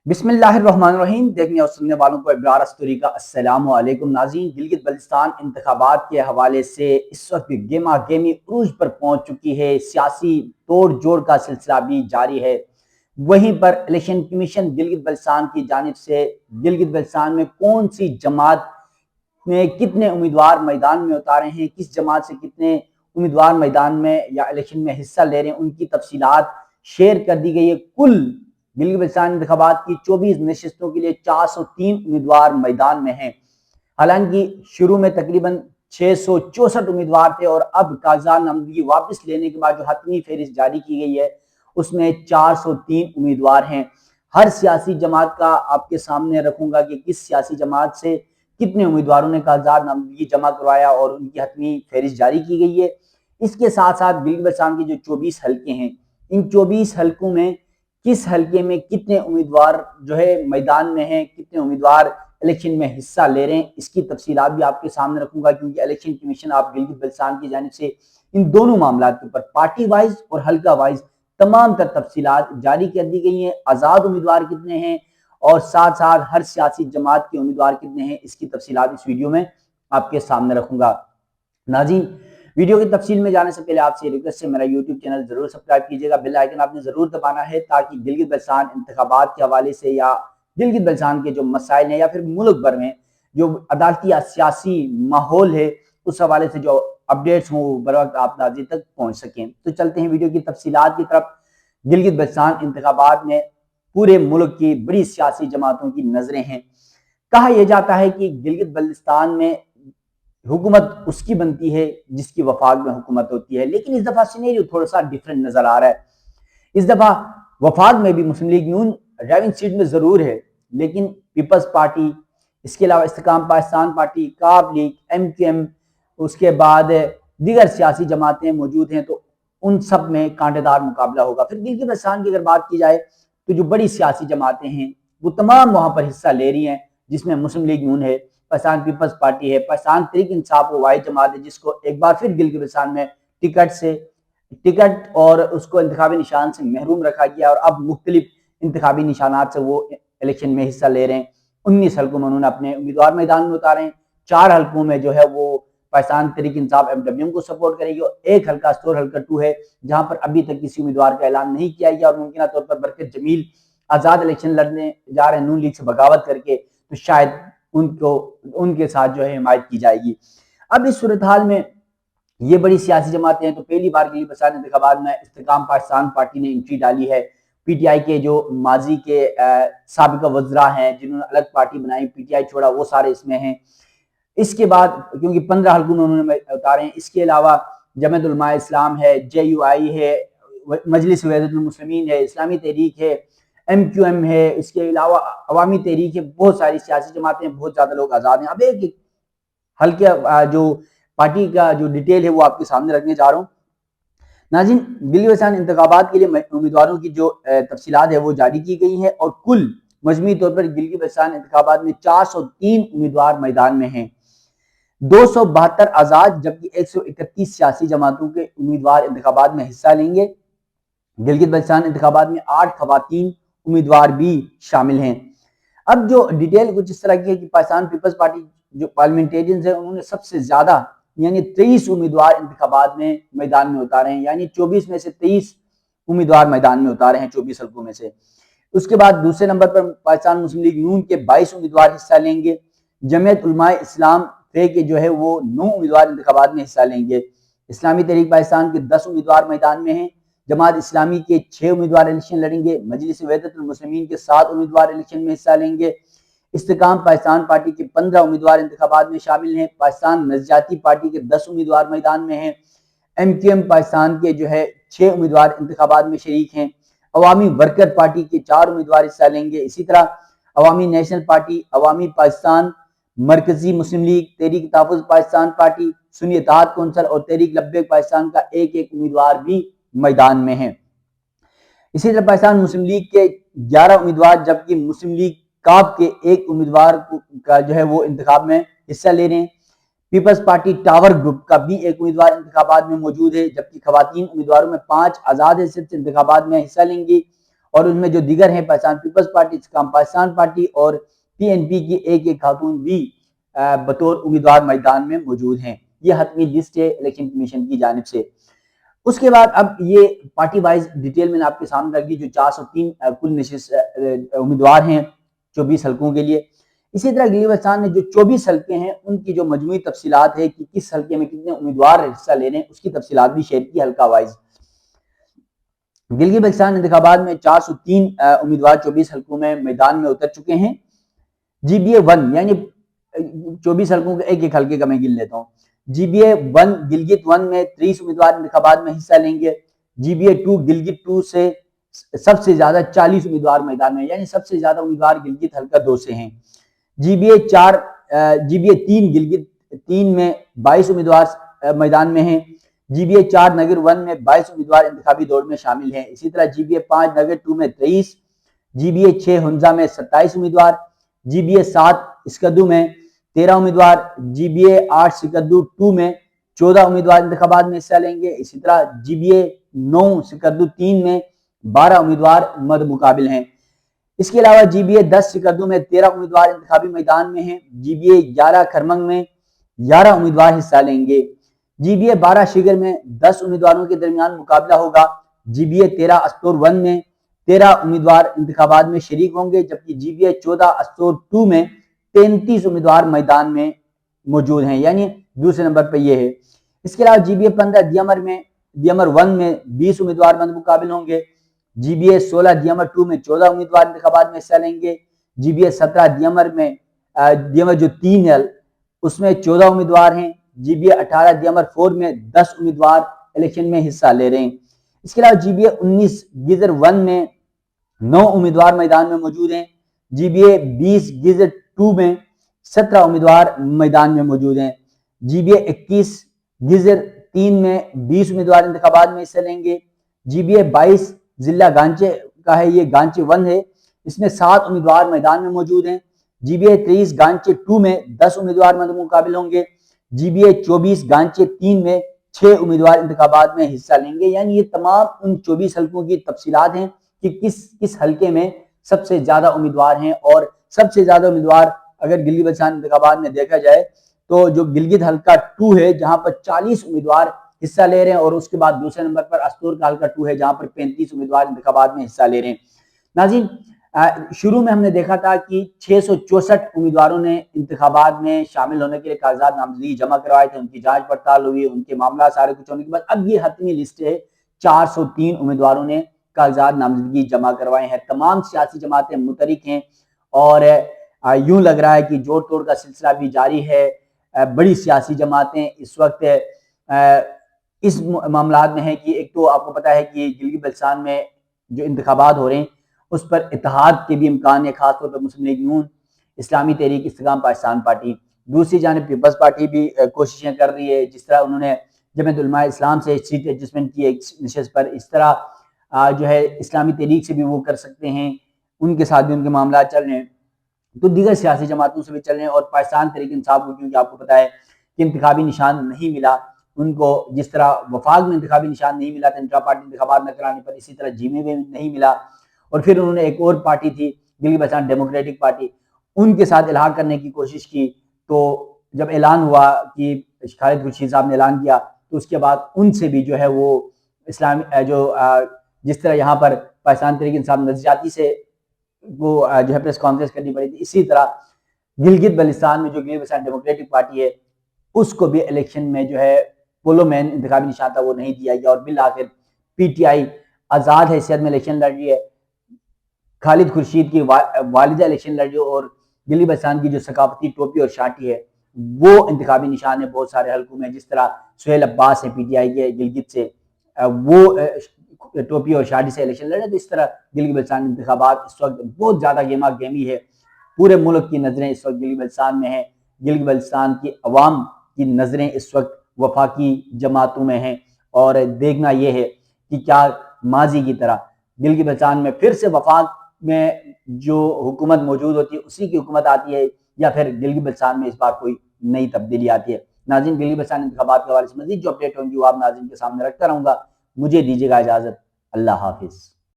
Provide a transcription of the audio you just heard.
बिस्मिल्लाहिर्रहमानिर्रहीम। देखने और सुनने वालों को इब्रार अस्तूरी का अस्सलाम वालेकुम। नाज़रीन, गिलगित बल्तिस्तान इंतखाबात के हवाले से इस वक्त भी गेमा गेमी उरूज पर पहुंच चुकी है। सियासी तोड़ जोड़ का सिलसिला भी जारी है। वहीं पर इलेक्शन कमीशन गिलगित बल्तिस्तान की जानिब से गिलगित बल्तिस्तान में कौन सी जमात में कितने उम्मीदवार मैदान में उतारे हैं, किस जमात से कितने उम्मीदवार मैदान में या इलेक्शन में हिस्सा ले रहे हैं, उनकी तफसीलात शेयर कर दी गई है। कुल गिलगित बल्तिस्तान इंतखाबात की 24 नशिस्तों के लिए 403 उम्मीदवार मैदान में हैं। हालांकि शुरू में तकरीबन 664 उम्मीदवार थे और अब कागजात नामजदगी वापस लेने के बाद जो हतमी फहरिस्त जारी की गई है उसमें 403 उम्मीदवार हैं। हर सियासी जमात का आपके सामने रखूंगा कि किस सियासी जमात से कितने उम्मीदवारों ने कागजात नामजदगी जमा करवाया और उनकी हतमी फहरिस्त जारी की गई है। इसके साथ साथ गिलगित बल्तिस्तान के जो 24 हल्के हैं, इन 24 हल्कों में किस हल्के में कितने उम्मीदवार जो है मैदान में हैं, कितने उम्मीदवार इलेक्शन में हिस्सा ले रहे हैं, इसकी तफसीलात भी आपके सामने रखूंगा। क्योंकि इलेक्शन कमीशन आप गिलगित बल्तिस्तान की जानिब से इन दोनों मामलों के ऊपर पार्टी वाइज और हल्का वाइज तमाम तर तफसीलात जारी कर दी गई हैं। आज़ाद उम्मीदवार कितने हैं और साथ साथ हर सियासी जमात के उम्मीदवार कितने हैं, इसकी तफसीलात इस वीडियो में आपके सामने रखूंगा। नाज़रीन, वीडियो की तफसील में जाने से पहले आपसे रिक्वेस्ट है, मेरा यूट्यूब चैनल जरूर सब्सक्राइब कीजिएगा। बेल आइकन आपने जरूर दबाना है ताकि गिलगित बल्तिस्तान इंतखाबात के हवाले से या गिलगित बल्तिस्तान के जो मसाइल हैं या फिर मुल्क भर में जो अदालती या सियासी माहौल है उस हवाले से जो अपडेट्स हों वो बर वक्त आप नाज़रीन तक पहुँच सकें। तो चलते हैं वीडियो की तफसीलात की तरफ। गिलगित बल्तिस्तान इंतखाबात में पूरे मुल्क की बड़ी सियासी जमातों की नजरें हैं। कहा यह जाता है कि गिलगित बल्तिस्तान में हुकूमत उसकी बनती है जिसकी वफाक में हुकूमत होती है, लेकिन इस दफा सिनेरियो थोड़ा सा डिफरेंट नजर आ रहा है। इस दफा वफाक में भी मुस्लिम लीग नून ड्राइविंग सीट में जरूर है, लेकिन पीपल्स पार्टी, इसके अलावा इस्तेकाम पाकिस्तान पार्टी, काब लीग, MQM, उसके बाद दीगर सियासी जमातें मौजूद हैं। तो उन सब में कांटेदार मुकाबला होगा। फिर गिलगित बल्तिस्तान की अगर बात की जाए तो जो बड़ी सियासी जमातें हैं वो तमाम वहां पर हिस्सा ले रही हैं, जिसमें मुस्लिम लीग नून है, पाकिस्तान पीपल्स पार्टी है, पाकिस्तान तहरीक इंसाफ वो वाहिद जमात है जिसको एक बार फिर गिलगित बल्तिस्तान में टिकट और उसको इंतखाबी निशान से महरूम रखा गया और अब मुख्तलिफ इंतखाबी निशानात से वो इलेक्शन में हिस्सा ले रहे हैं। 19 हल्कों में उन्होंने अपने उम्मीदवार मैदान में उतारे हैं। 4 हल्कों में जो है वो पाकिस्तान तहरीक इंसाफ MWM को सपोर्ट करेगी और एक हल्का स्टोर हल्का 2 है जहां पर अभी तक किसी उम्मीदवार का ऐलान नहीं किया गया और मुमकिन तौर पर बरकत जमील आजाद इलेक्शन लड़ने जा रहे हैं नून लीग से बगावत करके, तो शायद उनको उनके साथ जो है हिमायत की जाएगी। अब इस सूरत हाल में ये बड़ी सियासी जमातें हैं। तो पहली बार गिलगित बल्तिस्तान इंतखाबात में इस्तेकाम पाकिस्तान पार्टी ने एंट्री डाली है। PTI के जो माजी के साबिका वज़रा हैं जिन्होंने अलग पार्टी बनाई, PTI छोड़ा, वो सारे इसमें हैं। इसके बाद क्योंकि 15 हल्कों में उन्होंने उतारे हैं। इसके अलावा जमात उलमा इस्लाम है, JUI है, मजलिस वहदतुल मुस्लिमीन है, इस्लामी तहरीक है, MQM है, इसके अलावा अवामी तहरीक है, बहुत सारी सियासी जमातें, बहुत ज्यादा लोग आजाद हैं। अब एक हल्के जो पार्टी का जो डिटेल है वो आपके सामने रखने जा रहा हूँ। नाज़रीन, गिलगित बल्तिस्तान इंतखाबात के लिए उम्मीदवारोर की जो तफसीलात है वो जारी की गई है और कुल मजमूई तौर पर गिलगित बल्तिस्तान इंतखाबात में 403 उम्मीदवार मैदान में हैं। 272 आजाद जबकि 131 सियासी जमातों के उम्मीदवार इंतखाबात में हिस्सा लेंगे। गिलगित बल्तिस्तान इंतखाबात में 8 खवातीन उम्मीदवार भी शामिल हैं। अब जो डिटेल कुछ इस तरह की है कि पाकिस्तान पीपल्स पार्टी जो पार्लियामेंटेरियंस है उन्होंने सबसे ज्यादा यानी 23 उम्मीदवार इंतखाबात में मैदान में उतारे हैं, यानी 24 में से 23 उम्मीदवार मैदान में उतारे हैं 24 हल्कों में से। उसके बाद दूसरे नंबर पर पाकिस्तान मुस्लिम लीग नून के 22 उम्मीदवार हिस्सा लेंगे। जमात उलमा इस्लाम के जो है वो 9 उम्मीदवार इंतखाबात में हिस्सा लेंगे। इस्लामी तहरीक पाकिस्तान के 10 उम्मीदवार मैदान में हैं। जमात इस्लामी के 6 उम्मीदवार इलेक्शन लड़ेंगे। मजलिस वहदतुल मुस्लिमीन के 7 उम्मीदवार इलेक्शन में हिस्सा लेंगे। इस्तेकाम पाकिस्तान पार्टी के 15 उम्मीदवार इंतखाबात में शामिल हैं। पाकिस्तान नजरियाती पार्टी के 10 उम्मीदवार मैदान में हैं। MQM पाकिस्तान के जो है 6 उम्मीदवार इंतखाबात में शरीक हैं। अवामी वर्कर पार्टी के 4 उम्मीदवार हिस्सा लेंगे। इसी तरह अवामी नेशनल पार्टी, अवामी पाकिस्तान, मरकजी मुस्लिम लीग, तहरीक तहफ़्फ़ुज़ पाकिस्तान पार्टी, सुन्नी इत्तेहाद कौंसिल और तहरीक लब्बैक पाकिस्तान का एक एक उम्मीदवार भी मैदान में है। इसी तरह पाकिस्तान मुस्लिम लीग के 11 उम्मीदवार जबकि मुस्लिम लीग काब के एक उम्मीदवार का जो है वो इंतखाब में हिस्सा ले रहे हैं। पीपल्स पार्टी टावर ग्रुप का भी एक उम्मीदवार इंतखाबात में मौजूद है, जबकि खवातीन उम्मीदवारों में 5 आजाद हैसियत से इंतखाबात में हिस्सा लेंगी اور ان میں جو دیگر ہیں پاکستان پیپلز پارٹی، استحکام پاکستان پارٹی اور PNP کی ایک خاتون بھی بطور امیدوار میدان میں موجود ہیں۔ یہ حتمی لسٹ ہے الیکشن کمیشن کی جانب سے۔ اس کے بعد اب یہ پارٹی وائز ڈیٹیل میں نے آپ کے سامنے رکھ دی، جو 403 کل امیدوار ہیں 24 حلقوں کے لیے۔ اسی طرح گلگت بلتستان میں جو 24 حلقے ہیں ان کی جو مجموعی تفصیلات ہے کہ کس حلقے میں کتنے امیدوار حصہ لے رہے ہیں، اس کی تفصیلات بھی شیئر کی حلقہ وائز۔ گلگت بلتستان انتخابات میں 403 امیدوار 24 حلقوں میں میدان میں اتر چکے ہیں۔ GBA 1 یعنی 24 حلقوں کے ایک حلقے کا میں گن لیتا ہوں۔ GBA 1 گلگت 1 میں 30 امیدوار انتخابات میں حصہ لیں گے۔ GBA 2 گلگت 2 سے سب سے زیادہ 40 امیدوار میدان میں، یعنی سب سے زیادہ امیدوار گلگت حلقہ 2 سے ہیں۔ GBA 3 گلگت 3 میں 22 امیدوار میدان میں ہیں۔ GBA 4 نگر 1 میں 22 امیدوار انتخابی دوڑ میں شامل ہیں۔ اسی طرح GBA 5 نگر 2 میں 23، GBA 6 ہنزا میں 27 امیدوار، GBA 7 اسکردو میں 13 امیدوار، GBA 8 سکردو 2 میں 14 امیدوار انتخابات میں حصہ لیں گے۔ اسی طرح GBA 9 سکردو 3 میں 12 امیدوار مد مقابل ہیں۔ اس کے علاوہ GBA 10 سکردو میں 13 امیدوار انتخابی میدان میں ہیں۔ GBA 11 کھرمنگ میں 11 امیدوار حصہ لیں گے۔ GBA 12 شگر میں 10 امیدواروں کے درمیان مقابلہ ہوگا۔ GBA 13 استور 1 میں 13 امیدوار انتخابات میں شریک ہوں گے، جبکہ GBA 14 استور 2 میں 33 امیدوار میدان میں موجود ہیں، یعنی دوسرے نمبر پہ یہ ہے۔ اس کے علاوہ GBA 15 دیمر 1 میں 20 امیدوار مد مقابل ہوں گے۔ GBA 16 دیمر 2 میں 14 امیدوار انتخابات میں حصہ لیں گے۔ GBA 17 دیمر جو 3 ہے اس میں 14 امیدوار ہیں۔ GBA 18 دیمر 4 میں 10 امیدوار الیکشن میں حصہ لے رہے ہیں۔ اس کے علاوہ GBA 19 گیزر 1 میں 9 امیدوار میدان میں موجود ہیں۔ GBA 20 گیزر 2 میں 17 امیدوار میدان میں موجود ہیں۔ GBA 21 گیزر 3 میں 20 امیدوار انتخابات میں حصہ لیں گے۔ GBA 22 ضلع گانچے کا ہے، یہ گانچے 1 ہے، اس میں 7 امیدوار میدان میں موجود ہیں۔ GBA 23 گانچے 2 میں 10 امیدوار مقابل ہوں گے۔ GBA 24 گانچے 3 میں 6 امیدوار انتخابات میں حصہ لیں گے۔ یعنی یہ تمام ان 24 حلقوں کی تفصیلات ہیں کہ کس حلقے میں سب سے زیادہ امیدوار ہیں، اور سب سے زیادہ امیدوار اگر گلگت بلتستان انتخابات میں دیکھا جائے تو جو گلگت حلقہ 2 ہے جہاں پر 40 امیدوار حصہ لے رہے ہیں، اور اس کے بعد دوسرے نمبر پر استور کا حلقہ 2 ہے جہاں پر 35 امیدوار انتخابات میں حصہ لے رہے ہیں۔ ناظرین، شروع میں ہم نے دیکھا تھا کہ 664 امیدواروں نے انتخابات میں شامل ہونے کے لیے کاغذات نامزدگی جمع کروائے تھے، ان کی جانچ پڑتال ہوئی، ان کے معاملات سارے کچھ ہونے کے بعد اب یہ حتمی لسٹ ہے۔ 403 امیدواروں نے کاغذات نامزدگی جمع کروائے ہیں۔ تمام سیاسی جماعتیں متحرک ہیں اور یوں لگ رہا ہے کہ جوڑ توڑ کا سلسلہ بھی جاری ہے۔ بڑی سیاسی جماعتیں اس وقت اس معاملات میں ہیں کہ ایک تو آپ کو پتہ ہے کہ گلگت بلتستان میں جو انتخابات ہو رہے ہیں اس پر اتحاد کے بھی امکان ہے، خاص طور پر مسلم لیگ نون، اسلامی تحریک استحکام پاکستان پارٹی۔ دوسری جانب پیپلز پارٹی بھی کوششیں کر رہی ہے، جس طرح انہوں نے جمعیت علماء اسلام سے سیٹ ایڈجسٹمنٹ کی ایک نشست پر، اس طرح جو ہے اسلامی تحریک سے بھی وہ کر سکتے ہیں، ان کے ساتھ بھی ان کے معاملات چل رہے ہیں، تو دیگر سیاسی جماعتوں سے بھی چل رہے ہیں۔ اور پاکستان تحریک انصاف کو کیونکہ آپ کو پتہ ہے کہ انتخابی نشان نہیں ملا ان کو، جس طرح وفاق میں انتخابی نشان نہیں ملا تھا انٹرا پارٹی انتخابات نہ کرانے پر، اسی طرح جی میں بھی نہیں ملا، اور پھر انہوں نے ایک اور پارٹی تھی گلگت بلتستان ڈیموکریٹک پارٹی، ان کے ساتھ الحاق کرنے کی کوشش کی، تو جب اعلان ہوا کہ خالد خورشید صاحب نے اعلان کیا تو اس کے بعد ان سے بھی جو ہے وہ اسلامی جس طرح یہاں پر پاکستان تحریک انصاف نظریاتی سے وہ جو ہے پریس کانفرنس کرنی پڑی تھی، اسی طرح گلگت بلتستان میں جو گلگت بلتستان ڈیموکریٹک پارٹی ہے اس کو بھی الیکشن میں جو ہے پولو مین انتخابی نشان تھا وہ نہیں دیا گیا، اور بالآخر پی ٹی آئی آزاد حیثیت میں الیکشن لڑ رہی ہے۔ خالد خورشید کی والدہ الیکشن لڑ رہی ہے، اور گلگت بلتستان کی جو ثقافتی ٹوپی اور شاٹی ہے وہ انتخابی نشان ہے بہت سارے حلقوں میں، جس طرح سہیل عباس ہے پی ٹی آئی کے گلگت سے، وہ ٹوپی اور شاٹی سے الیکشن لڑ رہے ہیں۔ تو اس طرح گلگت بلتستان انتخابات اس وقت بہت زیادہ گیما گیمی ہے، پورے ملک کی نظریں اس وقت گلگت بلتستان میں ہیں، گلگت بلتستان کی عوام کی نظریں اس وقت وفاقی جماعتوں میں ہیں، اور دیکھنا یہ ہے کہ کیا ماضی کی طرح گلگت بلتستان میں پھر سے وفاق میں جو حکومت موجود ہوتی ہے اسی کی حکومت آتی ہے، یا پھر گلگت بلتستان میں اس بار کوئی نئی تبدیلی آتی ہے۔ ناظرین، گلگت بلتستان انتخابات کے حوالے سے مزید جو اپڈیٹ ہوں گی وہ آپ ناظرین کے سامنے رکھتا رہوں گا۔ مجھے دیجیے گا اجازت، اللہ حافظ۔